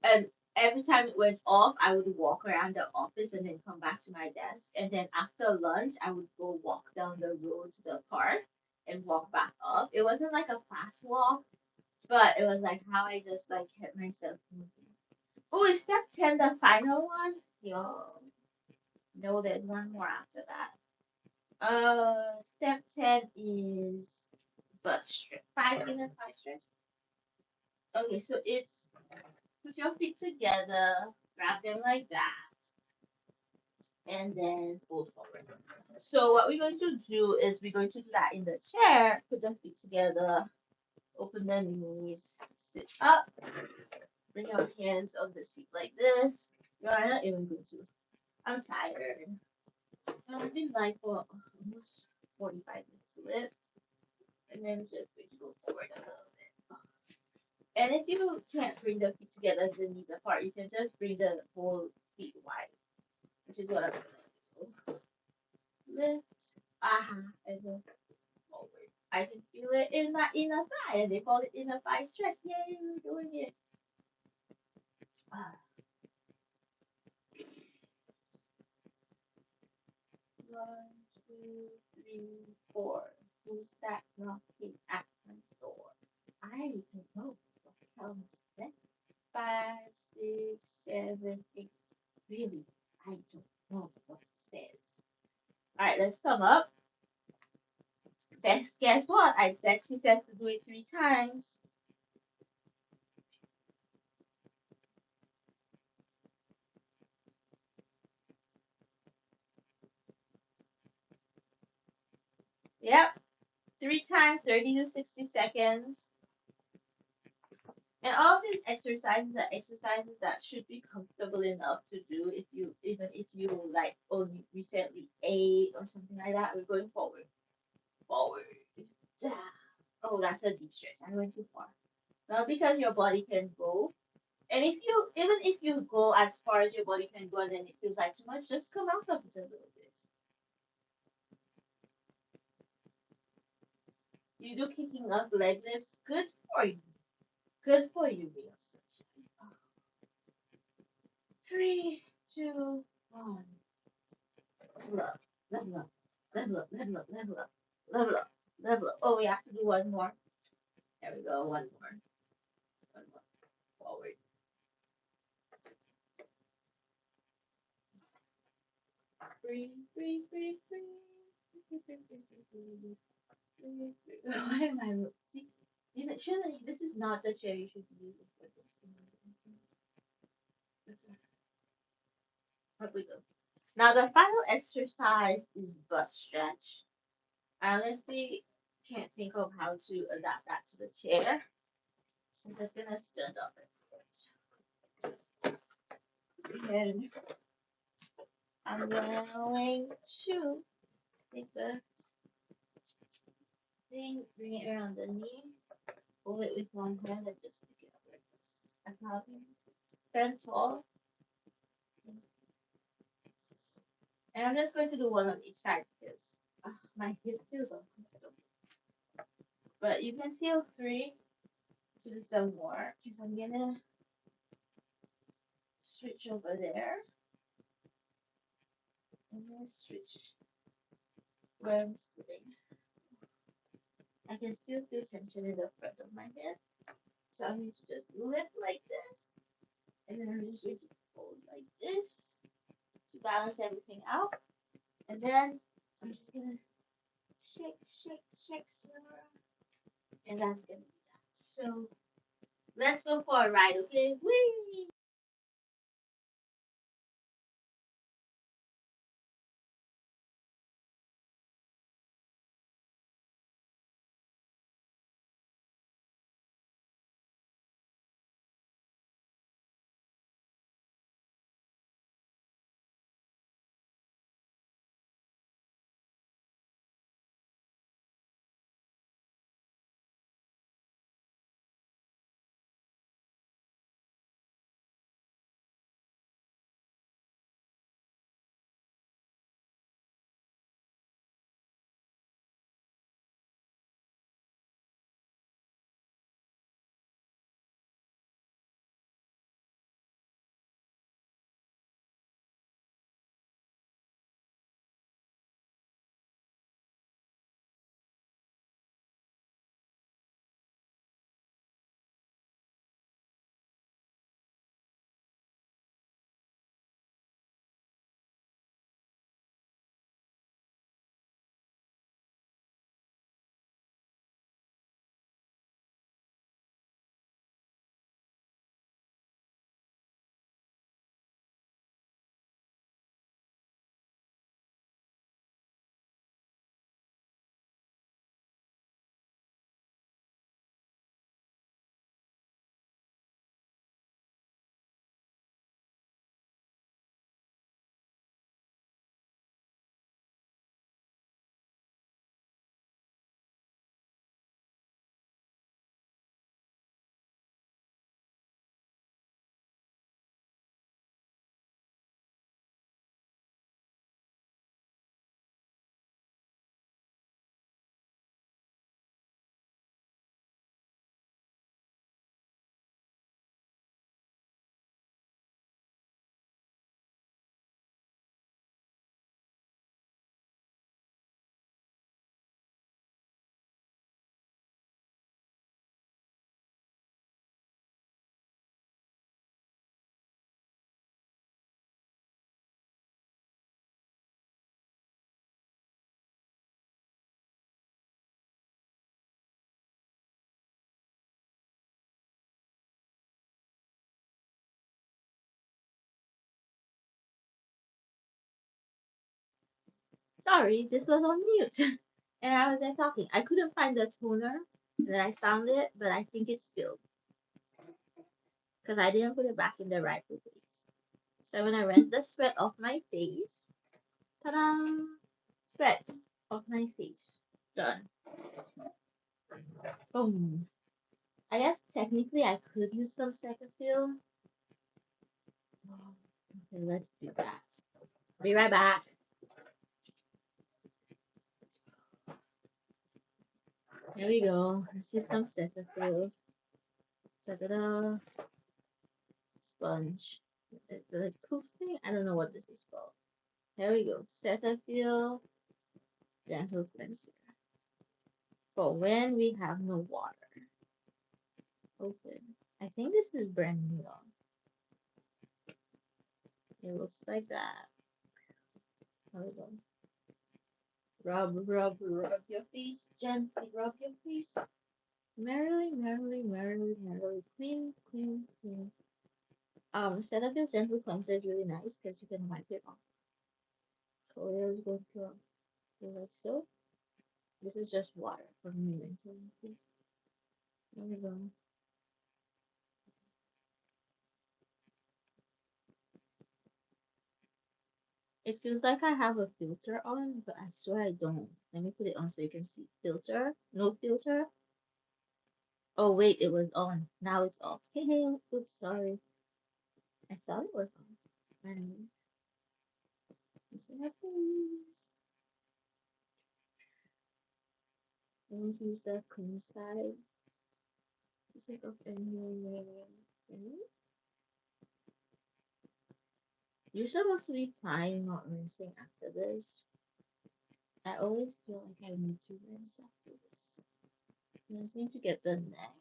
Speaker 1: And every time it went off, I would walk around the office and then come back to my desk. And then after lunch, I would go walk down the road to the park and walk back up. It wasn't like a fast walk, but it was like how I just like kept myself moving. Oh, is step 10 the final one? Yo, no, there's one more after that. Step 10 is butt stretch. 5 minute butt stretch. Okay, so it's put your feet together, grab them like that, and then fold forward. So what we're going to do is we're going to do that in the chair. Put the feet together, open the knees, sit up, bring your hands on the seat like this. You're not even going to. I'm tired. I've been like for almost 45 minutes to lift, and then just going to go forward a little bit. And if you can't bring the feet together, the knees apart, you can just bring the whole feet wide, which is what I'm gonna do. Lift, and then forward. I can feel it in my inner thigh, and they call it inner thigh stretch. Yay, we're doing it. Ah. 1, 2, 3, 4. Who's that knocking at my door? I don't know what the hell is that. 5, 6, 7, 8. Really, I don't know what it says. All right, let's come up. Guess what? I bet she says to do it 3 times. Yep, 3 times, 30 to 60 seconds. And all these exercises are exercises that should be comfortable enough to do if you even if you like only recently ate or something like that. We're going forward. Forward. Down. Oh, that's a deep stretch. I went too far. Not because your body can go. And if you even if you go as far as your body can go and then it feels like too much, just come out of it a little bit. You do kicking up leg lifts, good for you. Good for you, real sunshine. 3, 2, 1. Level up, level up, level up, level up, level up, level up, level up. Oh, we have to do one more. There we go, one more. One more. Forward. Free, free, free, free. Free, free, free, free, free, free, free. Why am I? See, surely this is not the chair you should be using for this. Up we go. Now the final exercise is butt stretch. I honestly can't think of how to adapt that to the chair. So I'm just gonna stand up and I'm going to take the thing, bring it around the knee, hold it with one hand, and just pick it up like this. That's how you stand tall. And I'm just going to do one on each side because my hip feels uncomfortable. But you can feel free to do some more because I'm gonna switch over there and then switch where I'm sitting. I can still feel tension in the front of my head. So I'm going to just lift like this. And then I'm just going to fold like this to balance everything out. And then I'm just going to shake, shake, shake, swirl. And that's going to be that. So let's go for a ride, okay? Whee! Sorry, this was on mute. And I was there talking. I couldn't find the toner. And I found it, but I think it's spilled. because I didn't put it back in the rightful place. So I'm gonna rinse the sweat off my face. Ta-da! Sweat off my face. Done. Boom. I guess technically I could use some Cetaphil. Okay, let's do that. Be right back. There we go. Let's use some Cetaphil. Ta-da-da. Sponge. The poof thing? I don't know what this is called. There we go. Cetaphil gentle cleanser. For when we have no water. Open. I think this is brand new. It looks like that. There we go. Rub, rub, rub your face. Gently rub your face. Merrily, merrily, merrily, merrily. Clean, clean, clean. Cetaphil gentle cleanser is really nice because you can wipe it off. So there's going to go like so. This is just water from me rinsing. There we go. It feels like I have a filter on, but I swear I don't. Let me put it on so you can see. Filter? No filter? Oh wait, it was on. Now it's off. Hey, hey, oops, sorry. I thought it was on. Anyway, this is my face. Don't use the clean side. Is it up anywhere? You're supposed to be fine not rinsing after this. I always feel like I need to rinse after this. I just need to get the neck.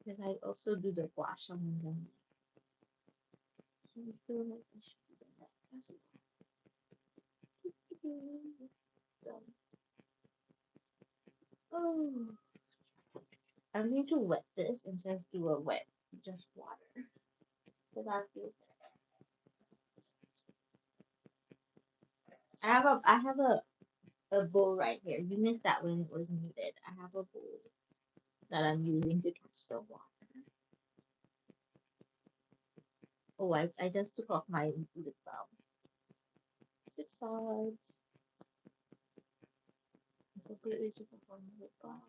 Speaker 1: Because I also do the gua sha on the neck. So I feel like I should do the neck as well. Oh, I'm going to wet this and just do a wet, just water. Because I feel I have a bowl right here. You missed that when it was muted. I have a bowl that I'm using to catch the water. Oh, I just took off my lip balm. Switch side. I completely took off my lip balm.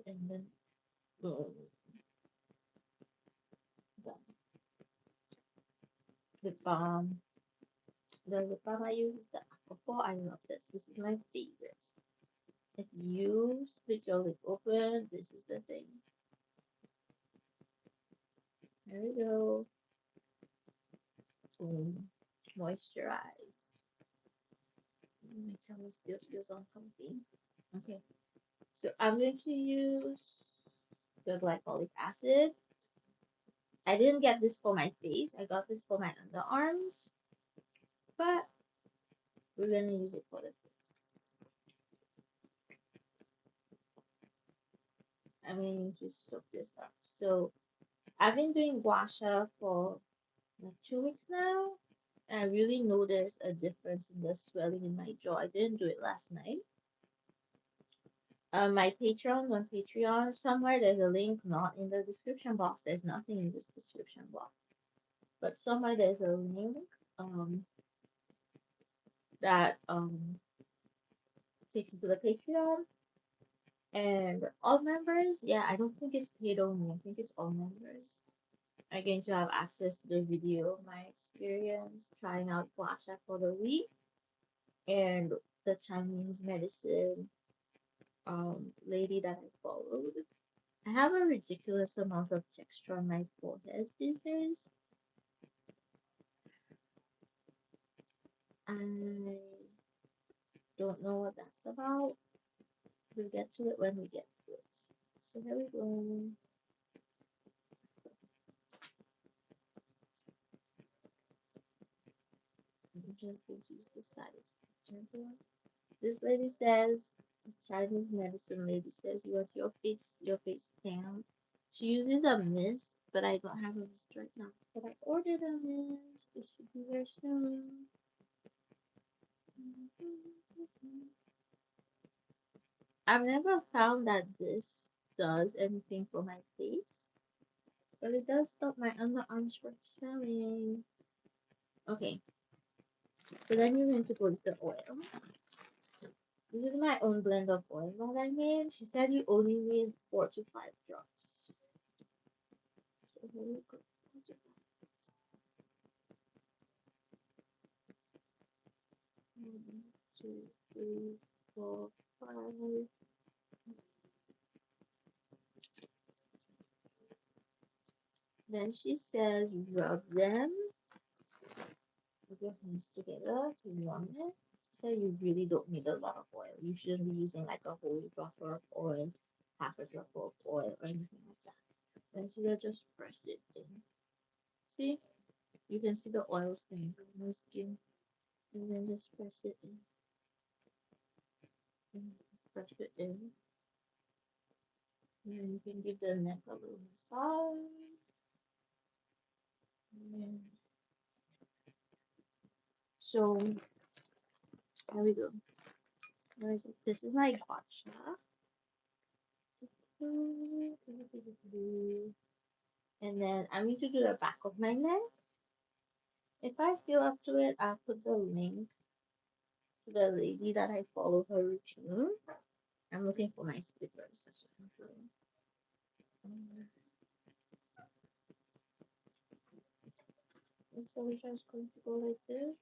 Speaker 1: And then boom. Done. Lip balm. The lip balm I use is the Aquaphor. I love this. This is my favorite. If you split your lip open, this is the thing. There we go. Boom. Moisturize. My tummy still feels uncomfy. Okay. So I'm going to use the glycolic acid. I didn't get this for my face. I got this for my underarms. But we're going to use it for the face. I'm going to soak this up. So I've been doing gua sha for like 2 weeks now. And I really noticed a difference in the swelling in my jaw. I didn't do it last night. My Patreon on Patreon somewhere there's a link, not in the description box. There's nothing in this description box, but somewhere there's a link that takes you to the Patreon and all members. Yeah, I don't think it's paid only. I think it's all members are going to have access to the video of my experience trying out gua sha for the week and the Chinese medicine lady that I followed. I have a ridiculous amount of texture on my forehead these days. I don't know what that's about. We'll get to it when we get to it. So here we go. I'm just going to use this side as gentle. This lady says, this Chinese medicine lady says, you want your face tan. She uses a mist, but I don't have a mist right now. But I ordered a mist. It should be there soon. I've never found that this does anything for my face, but it does stop my underarms from smelling. Okay, so then you're going to go with the oil. This is my own blend of oil that I made. She said you only need 4 to 5 drops. So here we go. 1, 2, 3, 4, 5. Then she says rub them with your hands together to warm it. She said you really don't need a lot of oil. You shouldn't be using like a whole dropper of oil, half a drop of oil, or anything like that. Then she said just press it in. See? You can see the oil stain on the skin. And then just press it in. And press it in. And then you can give the neck a little massage. And so there we go. Where is it? This is my gotcha. And then I'm going to do the back of my neck. If I feel up to it, I'll put the link to the lady that I follow her routine. I'm looking for my slippers. That's what I'm doing. And so we're just going to go like this.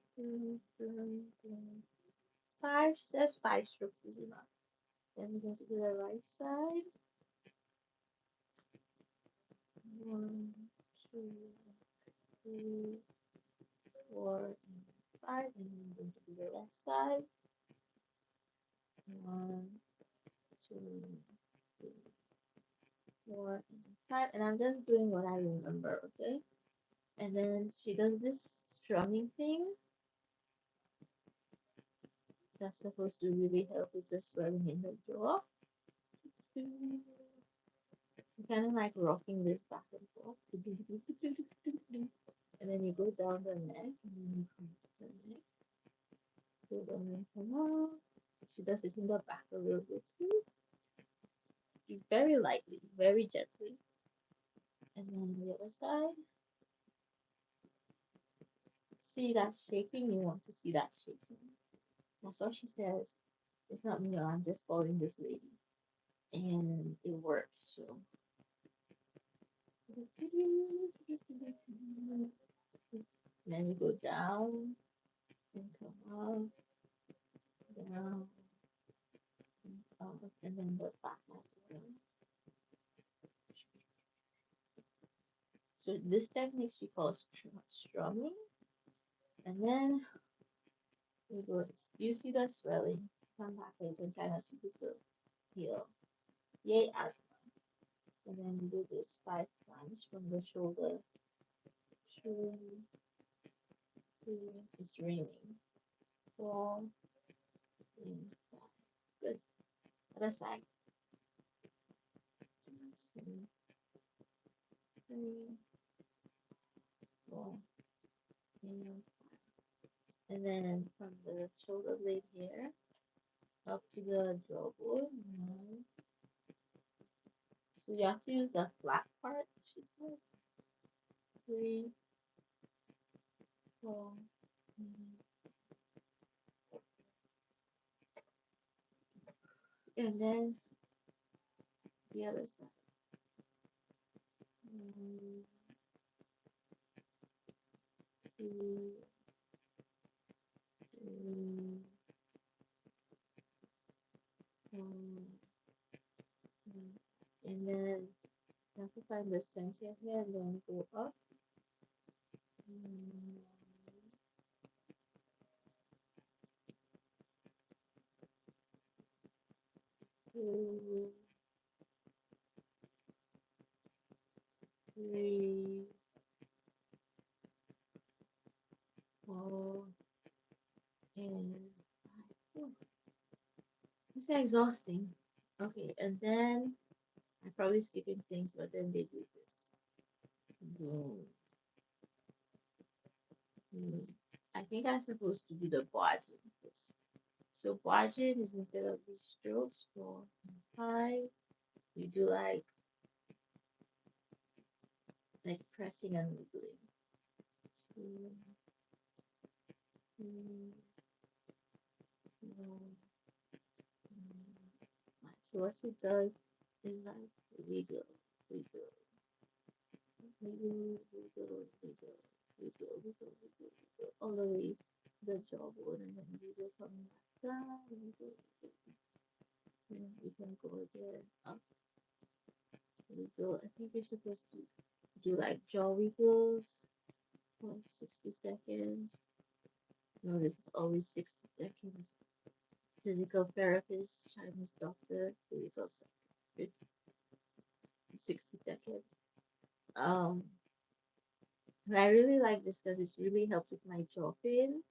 Speaker 1: 5. She says 5 strokes is enough. Then we're going to do the right side. 1, 2, 3, 4, and 5. And then we're going to do the left side. 1, 2, 3, 4, and 5. And I'm just doing what I remember, okay? And then she does this strumming thing that's supposed to really help with the swelling in the jaw. Kind of like rocking this back and forth. And then you go down the neck, and then you come up the neck. Go down and come up. She does it in the back a little bit too. Very lightly, very gently. And then the other side. See that shaking? You want to see that shaking. That's what she says. It's not me, I'm just following this lady. And it works, so. Then you go down and come up, down, and up, and then the back as well. So this technique she calls strumming. And then you go, you see the swelling. Come back and you can kind of see this little heel. Yay, asthma. And then you do this 5 times from the shoulder. It's raining. 4, 3, 5. Good. Other side. 2, 3, 4, and 5. And then from the shoulder blade here up to the jawbone. So you have to use the flat part, she said. 3, 4, and then the other side. 1, 2, 3, 4, and then you have to find the center here and then go up. 1, 2, 3, 4, and 5. It's exhausting. Okay, and then I'm probably skipping things, but then they do this. Boom. I think I'm supposed to do the body. wiggles. So watching is instead of these strokes for high, you do like pressing and wiggling. Two, three, four, five. So what you does is like wiggle, wiggle, wiggle, wiggle, wiggle, wiggle, wiggle, wiggle, wiggle, all the way to the jawbone, and then wiggle coming back down, wiggle, wiggle. And you can go again up, wiggle. I think you're supposed to do like jaw wiggles for like 60 seconds. Notice it's always 60 seconds. Physical therapist, Chinese doctor, physical 60 seconds. Um, and I really like this because it's really helped with my jaw pain.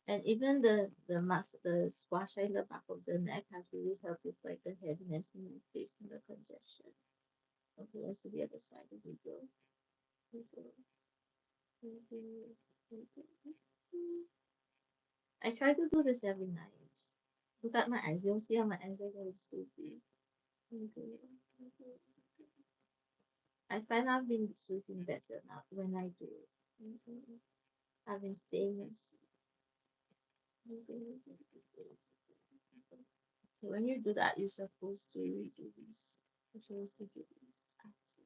Speaker 1: And even the squasher in the back of the neck has really helped with like the heaviness in my face and the congestion. Okay, let's do the other side. Here we go. Here we go. Here we go. Here we go. I try to do this every night. Look at my eyes. You'll see how my eyes are getting sleepy. Here we go. Here we go. I find I've been sleeping better now when I do it. Mhm. I've been staying asleep. So when you do that, you're supposed to redo these. You're supposed to do these after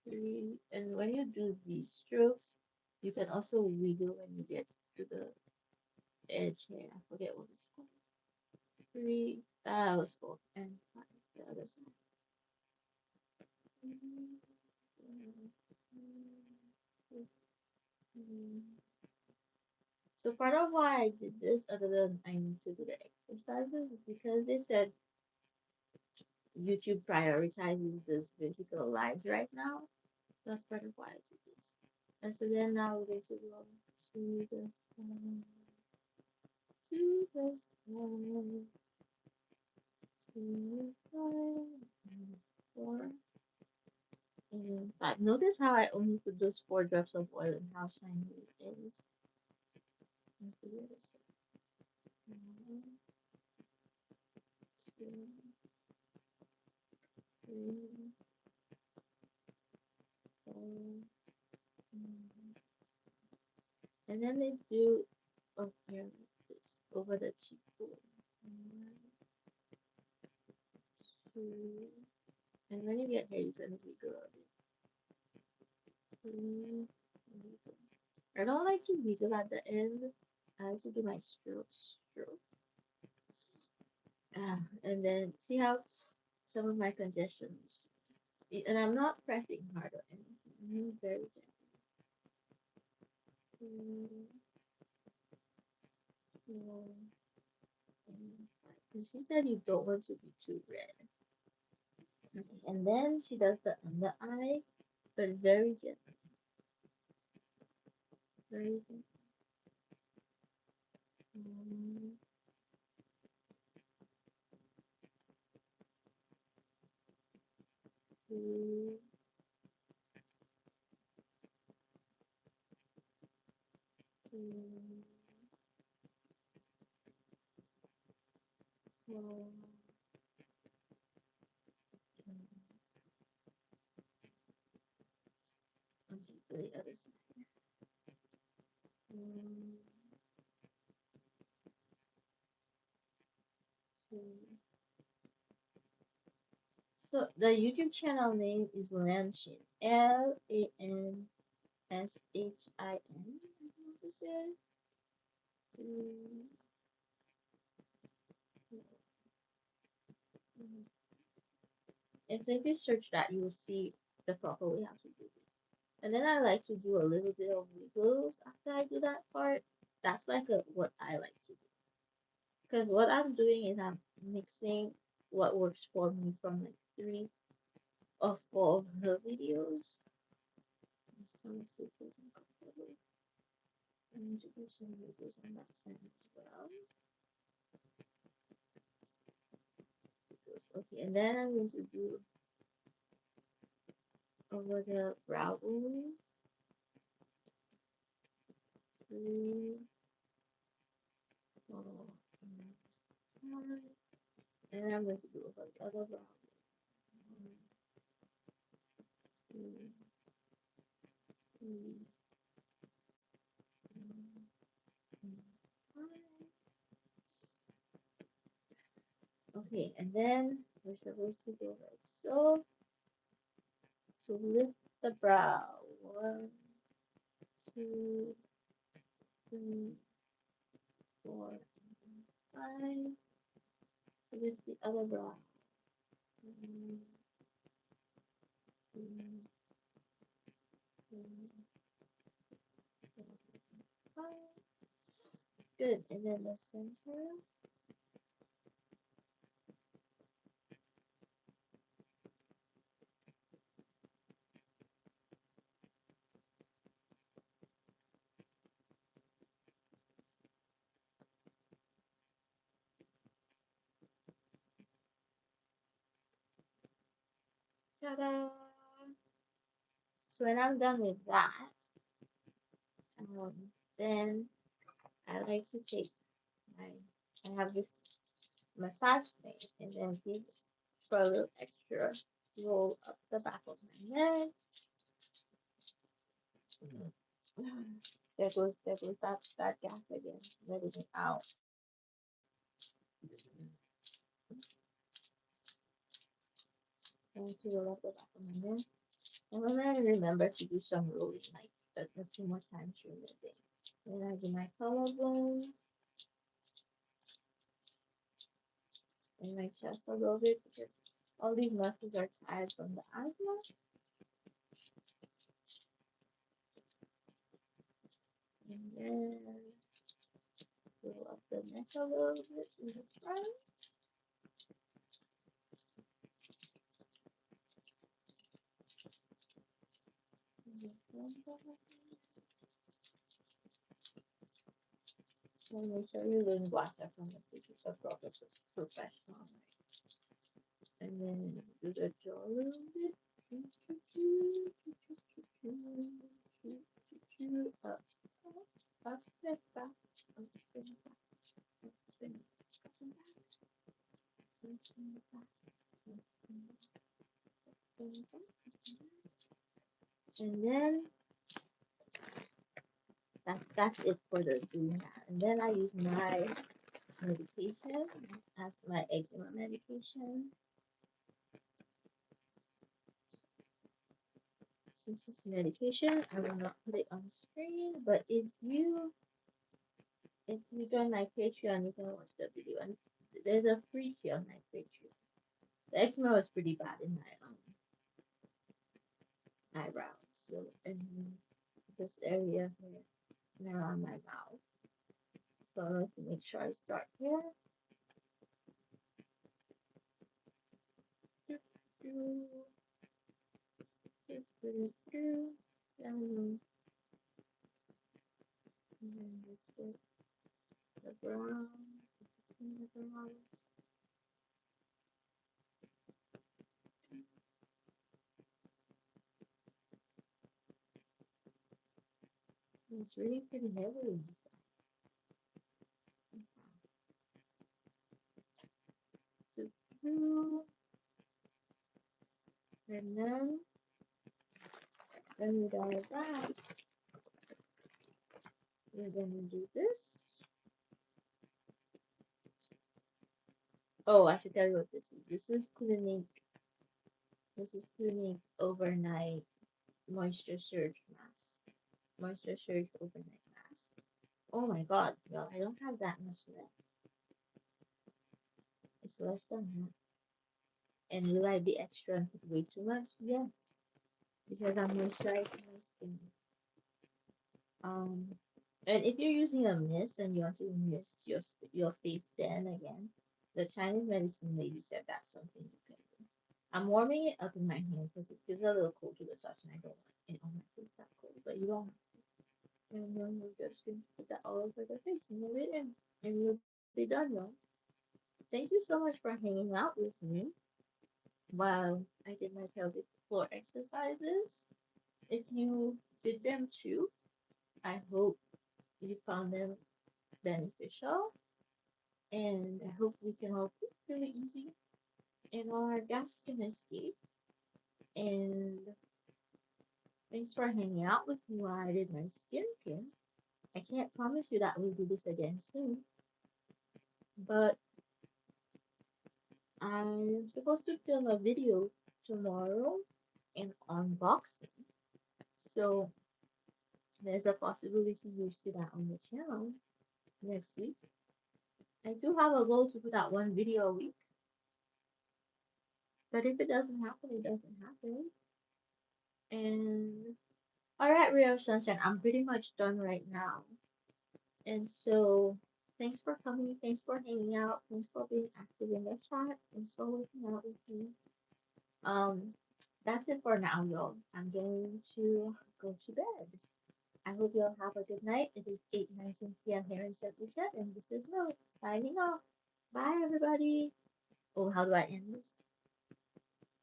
Speaker 1: three. And when you do these strokes, you can also wiggle when you get to the edge here. I forget what it's called. Three. That was four. And five. The other side. So part of why I did this, other than I need to do the exercises, is because they said YouTube prioritizes this physical lives right now. That's part of why I did this. And so then now we're going to go to the side, to the side, to the side, and four and five. Notice how I only put those 4 drops of oil and how shiny it is. Let's do the other side. 1, 2, 3, 4, and then they do up here like this over the cheekbone. 1, 2, and when you get here, you're gonna wiggle a bit. 3, wiggle. I don't like to wiggle at the end. I like to do my stroke. And then see how some of my congestions, and I'm not pressing hard or anything. I'm very gentle. 3, 4, and 5. And she said you don't want to be too red. Okay. And then she does the under eye, but very gentle. Very gentle. 1, 2, 3, 4, and the other side. 1, 2. So the YouTube channel name is Lanshin. Lanshin. I think what to say. Mm, And so if you search that, you will see the proper way how to do this. And then I like to do a little bit of wiggles after I do that part. That's like what I like to do. Because what I'm doing is I'm mixing what works for me from like 3 or 4 of her videos. Some staples uncomfortable. I need to do some wiggles on that side as well. Okay, and then I'm going to do over the brow bone. 3, And I'm going to do it for the other brow. 1, 2, 3, 4, 5. Okay, and then we're supposed to go like so to lift the brow. 1, 2, 3, 4, 5. Lift the other brow. 1, 2, 3, 4, 5. Good, and then the center. Ta-da! So when I'm done with that, then I like to take my, I have this massage thing and then give for a little extra roll up the back of my neck. There goes that gas again, letting it out. And to roll up the back of my neck. And then I remember to do some rolling like a few more times during the day. Then I do my collarbone and my chest a little bit because all these muscles are tired from the asthma. And then roll up the neck a little bit in the front. And make sure you learn water from the speaker for proper professional. And then do the jaw a little bit. Up, up, and back, up, and back, up, and and then that's it for the doing that. And then I use my medication as my eczema medication. Since it's medication, I will not put it on screen. But if you join my Patreon, you can watch the video. And there's a free tier on my Patreon. The eczema was pretty bad in my eyebrows, so in this area here, around my mouth. So I want to make sure I start here. And then just get the brown, the brown. It's really pretty heavy. And then when we're done with that, we're gonna do this. Oh, I should tell you what this is. This is Clinique Overnight Moisture Surge Mask. Moisture Surge Overnight Mask. Oh my god, y'all, I don't have that much left. It's less than that. And will I be extra and put way too much? Yes. Because I'm moisturizing my skin. And if you're using a mist and you want to mist your face then again, the Chinese medicine lady said that's something you can do. I'm warming it up in my hand because it feels a little cold to the touch and I don't want it on my face that cold. But you don't have to. And then we're just going to put that all over the face and leave it in. And you'll be done, y'all. Thank you so much for hanging out with me while I did my pelvic floor exercises. If you did them too, I hope you found them beneficial. And I hope we can all breathe really easy and all our guests can escape. And thanks for hanging out with me while I did my skincare. I can't promise you that we'll do this again soon, but I'm supposed to film a video tomorrow and unboxing. So there's a possibility you see that on the channel next week. I do have a goal to put out one video a week, but if it doesn't happen, it doesn't happen. And alright, Real Sunshine, I'm pretty much done right now. And so thanks for coming, thanks for hanging out, thanks for being active in the chat, thanks for working out with me. Um, that's it for now, y'all. I'm going to go to bed. I hope you all have a good night. It is 8:19 p.m. here in Central Chat, and this is Mo signing off. Bye, everybody. Oh, how do I end this?